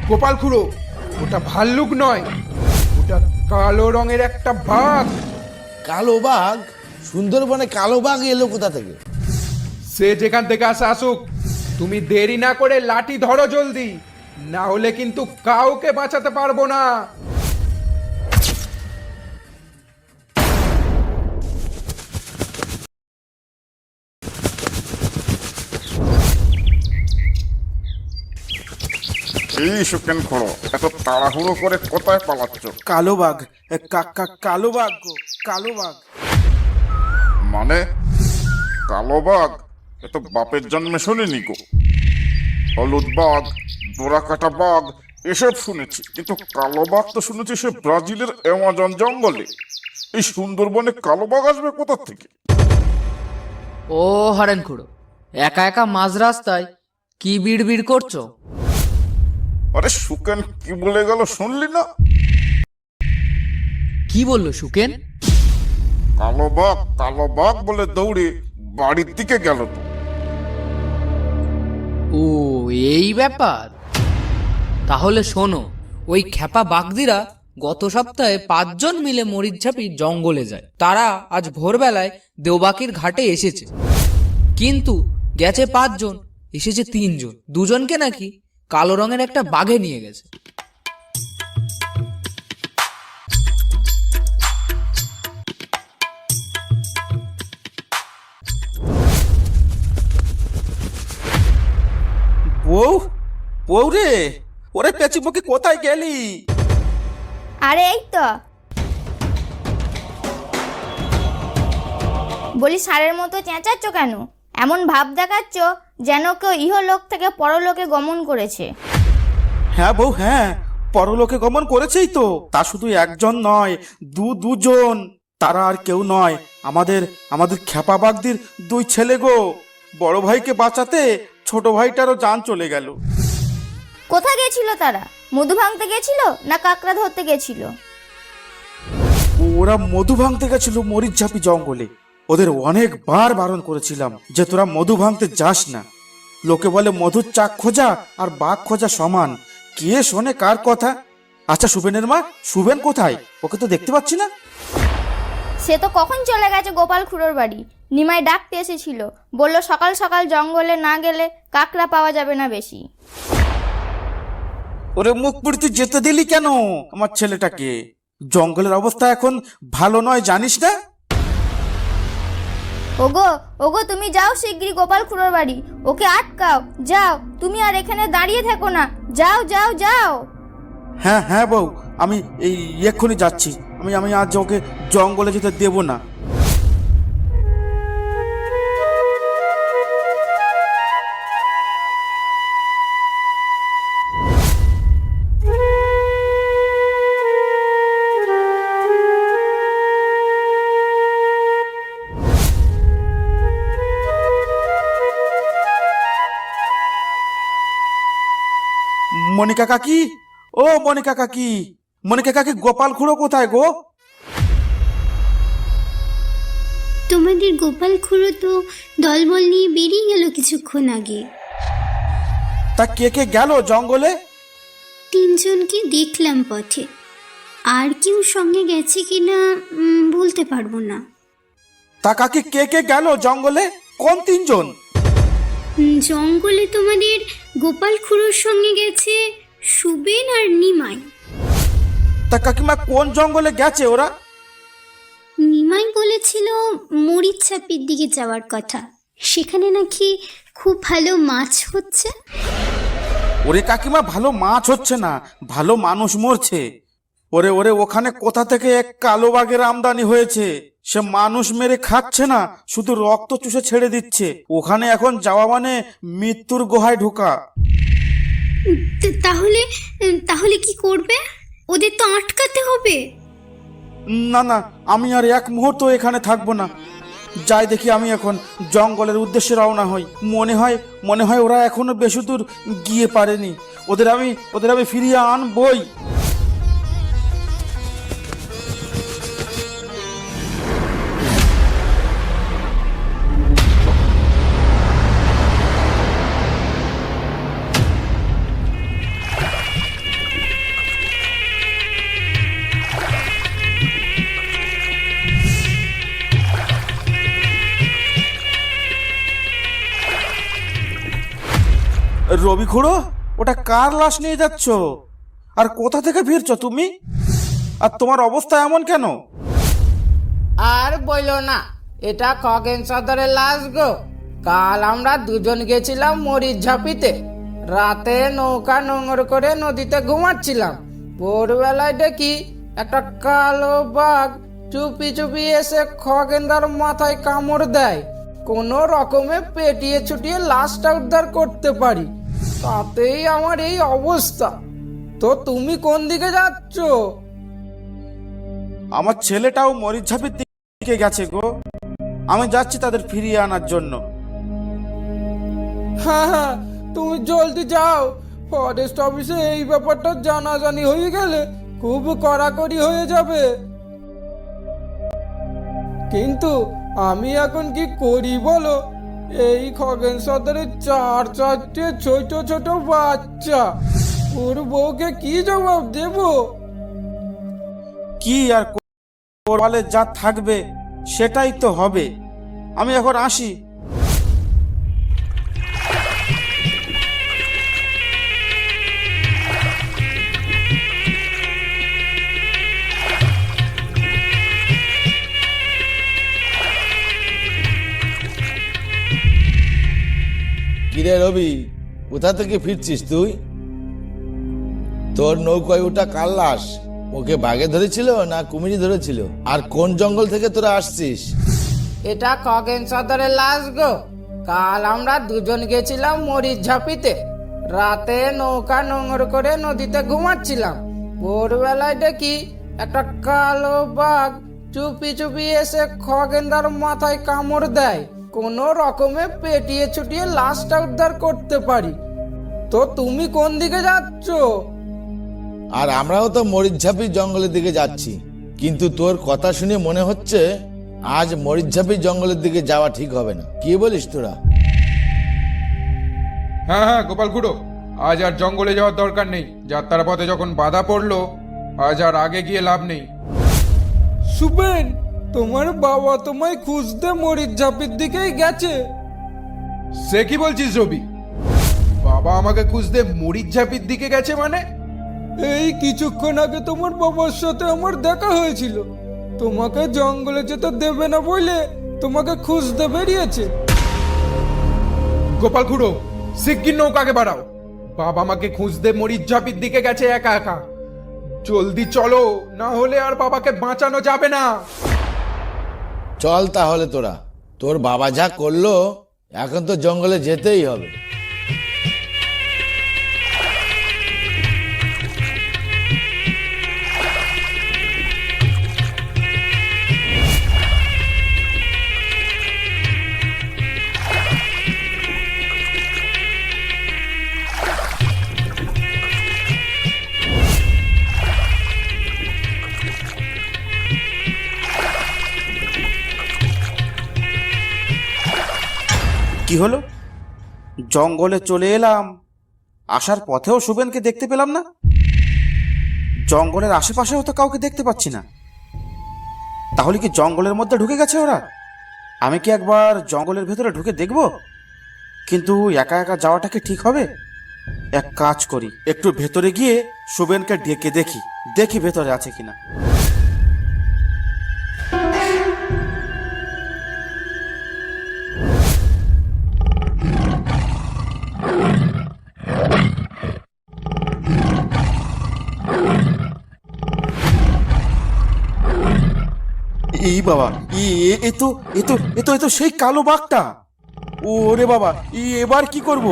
গোপাল খুড়ো, ওটা ভাল্লুক নয়, ওটা কালো রঙের একটা বাঘ। কালো বাঘ? সুন্দরবনে কালো বাঘ এলো কোথা থেকে? সে যেখান থেকে আসুক, তুমি দেরি না করে লাঠি ধরো জলদি, না হলে কিন্তু কাউকে বাঁচাতে পারবো না। এই সুকেন খোড়ো, এত তাড়াহুড়ো করে কোথায় পালাচ্ছ? কালো বাঘ, কালো বাঘ গো, কালো বাঘ। মানে কালো বাঘ? এ তো বাপের জন্মে শুনিনি গো। হলুদ বাঘ, ডোরাকাটা বাঘ এসব শুনেছি, কিন্তু কালো বাঘ তো শুনেছি সে ব্রাজিলের অ্যামাজন জঙ্গলে। এই সুন্দরবনে কালো বাঘ আসবে কোথা থেকে? ও হারেন খুড়ো, একা একা মাঝ রাস্তায় কি বিড় করছো? আরে সুকেন কি বলে গেল শুনলি না? কি বললো সুকেন? কালো বাঘ বলে দৌড়ে বাড়ির দিকে গেল তো। ও এই ব্যাপার। তাহলে শোনো, ওই খ্যাপা বাগদিরা গত সপ্তাহে 5 জন মিলে মরিচঝাপি জঙ্গলে যায়। তারা আজ ভোরবেলায় দেওবাকির ঘাটে এসেছে, কিন্তু গেছে 5 জন, এসেছে 3 জন। 2 জনকে নাকি কালো রঙের একটা বাঘে নিয়ে গেছে। বউ, বউ রে, ওরে পেঁচি মুখে কোথায় গেলি? আরে এই তো, বলি ষাঁড়ের মতো চেঁচাচ্ছ কেন? এমন ভাব দেখাচ্ছ যেন কেউ ইহলোক থেকে পরলোকে গমন করেছে। হ্যাঁ বউ, হ্যাঁ, পরলোকে গমন করেছেই তো। তা শুধু একজন নয়, দুজন। তারা আর কেউ নয়, আমাদের খ্যাপা বাগদির 2 ছেলে গো। বড় ভাইকে বাঁচাতে ছোট ভাইটারও জান চলে গেল। কোথায় গেছিল তারা? মধু ভাঙতে গেছিল না কাকড়া ধরতে গেছিল? ওরা মধু ভাঙতে গেছিল মরিচঝাপি জঙ্গলে। ওদের অনেকবার বারণ করেছিলাম যে তোরা মধু ভাঙতে যাস না। লোকে বলে মধুর চাক খোঁজা আর বাঘ খোঁজা সমান। কে শোনে কার কথা? আচ্ছা, সুবেনের মা, সুবেন কোথায়? ওকে তো দেখতে পাচ্ছি না। সে তো কখন চলে গেছে গোপাল খুড়োর বাড়ি। নিমাই ডাকতে এসেছিল, বলল সকাল সকাল জঙ্গলে না গেলে কাকড়া পাওয়া যাবে না বেশি। ওরে মুখ পুড়তে যেতে দিলি কেন আমার ছেলেটাকে? জঙ্গলের অবস্থা এখন ভালো নয়, জানিস না? ওগো ওগো, তুমি যাও শিগগিরই গোপাল খুড়োর বাড়ি, ওকে আটকাও। যাও, তুমি আর এখানে দাঁড়িয়ে থেকো না, যাও যাও যাও। হ্যাঁ হ্যাঁ বউ, আমি এই এক্ষুনি যাচ্ছি। আমি আজ ওকে জঙ্গলে যেতে দেব না। মনিকা কাকি, ও মনিকা কাকি, মনিকা কাকি, গোপাল খুড়ো কোথায় গো? তোমাদের গোপাল খুড়ো তো দলবল নিয়ে বেরিয়ে গেল কিছুক্ষণ আগে। তা কে কে গেল জঙ্গলে? 3 জনকে দেখলাম পথে, আর কেউ সঙ্গে গেছে কিনা বলতে পারবো না। তা কাকি, কে কে গেল জঙ্গলে? কোন 3 জন? জঙ্গলে তোমাদের গোপাল খুড়োর সঙ্গে গেছে সুবেন আর নিমাই। তা কাকিমা, কোন জঙ্গলে গেছে ওরা? নিমাই বলেছিল মরিচছাপির দিকে যাওয়ার কথা, সেখানে নাকি খুব ভালো মাছ হচ্ছে। ওরে কাকিমা, ভালো মাছ হচ্ছে না, ভালো মানুষ মরছে। ওরে ওরে, ওখানে কোথা থেকে এক কালো বাঘের আমদানি হয়েছে। সে মানুষ মেরে খাচ্ছে না, শুধু রক্ত চুষে ছেড়ে দিচ্ছে। ওখানে এখন যাওয়া মানে মৃত্যুর গুহায় ঢোকা। তাহলে তাহলে কি করবে? ওদের তো আটকাতে হবে। না না, আমি আর এক মুহূর্ত এখানে থাকবো না। যাই দেখি, আমি এখন জঙ্গলের উদ্দেশ্যে রওনা হই। মনে হয় ওরা এখনো বেশি দূর গিয়ে পারেনি। ওদের আমি ফিরিয়ে আনবই। রবি খুড়ো, ওটা কার লাশ নিয়ে যাচ্ছ? আর কোথা থেকে ফিরছো তুমি? আর তোমার অবস্থা এমন কেন? আর বইলো না, এটা খগেন সর্দারের লাশ গো। কাল আমরা দুজন গেছিলাম মরিচ ঝাপিতে। রাতে নৌকা নোঙর করে নদীতে ঘুমাচ্ছিলাম। ভোরবেলায় দেখি একটা কালো বাঘ চুপি চুপি এসে খগেনদার মাথায় কামড় দেয়। কোনো রকমে পেটিয়ে ছুটিয়ে লাশটা উদ্ধার করতে পারি, তাতেই আমার এই অবস্থা। তো তুমি কোন দিকে যাচ্ছ? আমার ছেলেটাও মরিচঝাপির দিকে গেছে গো। আমি যাচ্ছি তাদের ফিরিয়ে আনার জন্য। হ্যাঁ হ্যাঁ, তুমি জলদি যাও। ফরেস্ট অফিসে এই ব্যাপারটা জানাজানি হয়ে গেলে খুব কড়াকড়ি হয়ে যাবে। কিন্তু আমি এখন কি করি বলো? এই খগেন সর্দারের চারটে ছোট ছোট বাচ্চা, ওর বউকে কি জবাব দেব? কি আর করলে যা থাকবে সেটাই তো হবে। আমি এখন আসি। কিরে রবি, কোথা থেকে ফিরছিস তুই? তোর নৌকায় ওটা কার লাশ? ওকে বাঘে ধরেছিল না কুমিরি ধরেছিল? আর কোন জঙ্গল থেকে তোরা আসছিস? এটা খগেন সর্দারের লাশ গো। কাল আমরা দুজন গেছিলাম মরিচ ঝাপিতে। রাতে নৌকা নোঙর করে নদীতে ঘুমাচ্ছিলাম। ভোরবেলায় দেখি একটা কালো বাঘ চুপি চুপি এসে খগেনদার মাথায় কামড় দেয়। কোনো রকমে পেটিয়ে ছুটিয়ে লাশটা উদ্ধার করতে পারি। তো তুমি কোন দিকে যাচ্ছ? আর আমরাও তো মরিচঝাপি জঙ্গলের দিকে যাচ্ছি, কিন্তু তোর কথা শুনে মনে হচ্ছে আজ মরিচঝাপি জঙ্গলের দিকে যাওয়া ঠিক হবে না। কি বলিস তোরা? হ্যাঁ হ্যাঁ গোপাল খুড়ো, আজ আর জঙ্গলে যাওয়ার দরকার নেই। যাত্রার পথে যখন বাধা পড়লো, আজ আর আগে গিয়ে লাভ নেই। সুবেন, তোমার বাবা তোমায় খুঁজতে মরিচ ঝাপির দিকেই গেছে। সে কি বলছিস রবি? বাবা আমাকে খুঁজতে মরিচঝাপির দিকে গেছে মানে? এই কিছুক্ষণ আগে তোমার বাবার সাথে আমার দেখা হয়েছিল। তোমাকে জঙ্গলে যেতে দেবে না বলে তোমাকে খুঁজতে বেরিয়েছে। গোপাল খুড়ো, শিগগির নৌকাকে বাড়াও। বাবা আমাকে খুঁজতে মরিচঝাপির দিকে গেছে একা একা। জলদি চলো, না হলে আর বাবাকে বাঁচানো যাবে না। চল তাহলে তোরা, তোর বাবা যা করলো এখন তো জঙ্গলে যেতেই হবে। কি হলো? জঙ্গলে চলে এলাম, আসার পথেও সুবেনকে দেখতে পেলাম না। জঙ্গলের আশেপাশেও তো কাউকে দেখতে পাচ্ছি না। তাহলে কি জঙ্গলের মধ্যে ঢুকে গেছে ওরা? আমি কি একবার জঙ্গলের ভেতরে ঢুকে দেখব? কিন্তু একা একা যাওয়াটা কি ঠিক হবে? এক কাজ করি, একটু ভেতরে গিয়ে সুবেনকে ডেকে দেখি ভেতরে আছে কিনা। এই বাবা, এ তো সেই কালো বাঘটা। ওরে বাবা, এবার কি করব?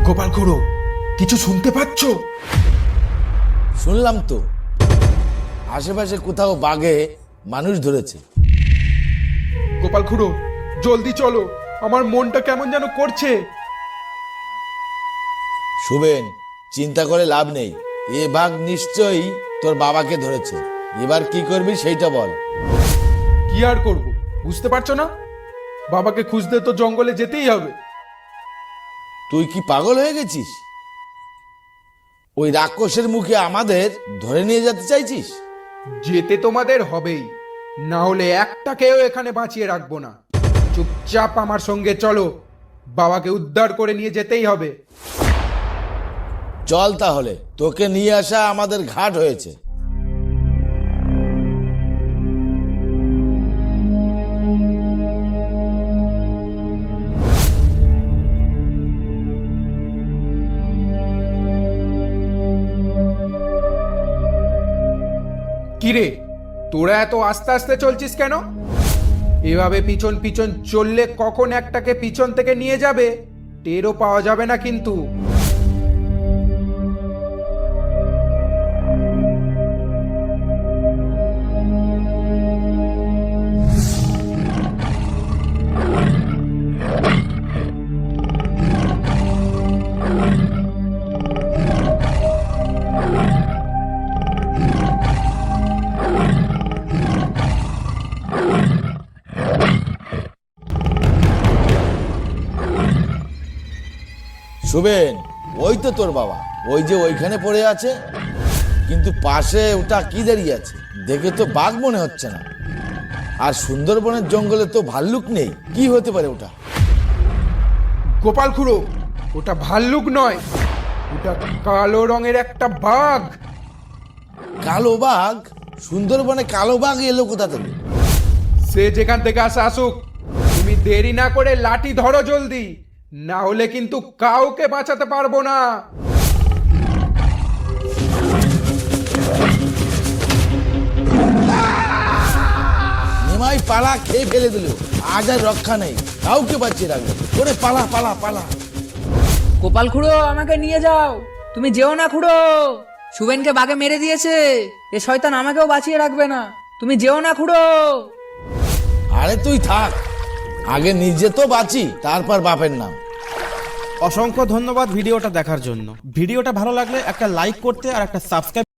গোপাল খুড়ো, কিছু শুনতে পাচ্ছ? শুনলাম তো, আশেপাশে কোথাও বাঘে মানুষ ধরেছে। গোপাল খুড়ো জলদি চলো, আমার মনটা কেমন যেন করছে। শুভেন, চিন্তা করে লাভ নেই, এ বাঘ নিশ্চয়ই তোর বাবাকে ধরেছে। এবার কি করবি সেইটা বল। কি আর করব, বুঝতে পারছো না? বাবাকে খুঁজতে তো জঙ্গলে যেতেই হবে। তুই কি পাগল হয়ে গেছিস? ওই রাক্ষসের মুখে আমাদের ধরে নিয়ে যেতে চাইছিস? যেতে তোমাদের হবেই, না হলে একটাকেও এখানে বাঁচিয়ে রাখবো না। চুপচাপ আমার সঙ্গে চলো, বাবাকে উদ্ধার করে নিয়ে যেতেই হবে। চল তাহলে, তোকে নিয়ে আসা আমাদের ঘাট হয়েছে। কিরে, তোরা এত আস্তে আস্তে চলছিস কেন? এভাবে পিছন পিছন চললে কখন একটাকে পিছন থেকে নিয়ে যাবে টেরও পাওয়া যাবে না কিন্তু। শুভেন, ওই তো তোর বাবা, ওই যে ওইখানে পড়ে আছে। কিন্তু পাশে ওটা কি দাঁড়িয়ে আছে? দেখে তো বাঘ মনে হচ্ছে না। আর সুন্দরবনের জঙ্গলে তো ভাল্লুক নেই, কি হতে পারে ওটা? গোপাল খুড়ো, ওটা ভাল্লুক নয়, ওটা কালো রঙের একটা বাঘ। কালো বাঘ? সুন্দরবনে কালো বাঘ এলো কোথা থেকে? সে যেখান থেকে আসে আসুক, তুমি দেরি না করে লাঠি ধরো জলদি, না হলে কিন্তু কাউকে বাঁচাতে পারবো না। নিমাই পালা খেয়ে ফেলে দিল, আজ আর রক্ষা নেই, কাউকে বাঁচিয়ে রাখবে। ওরে পালা পালা পালা। গোপাল খুড়ো, আমাকে নিয়ে যাও। তুমি যেও না খুড়ো, শুভেনকে বাঘে মেরে দিয়েছে। এ শয়তান আমাকেও বাঁচিয়ে রাখবে না, তুমি যেও না খুড়ো। আরে তুই থাক, আগে নিজে তো বাঁচি, তারপর বাপের নাম। অসংখ্য ধন্যবাদ ভিডিওটা দেখার জন্য। ভিডিওটা ভালো লাগলে একটা লাইক করতে আর একটা সাবস্ক্রাইব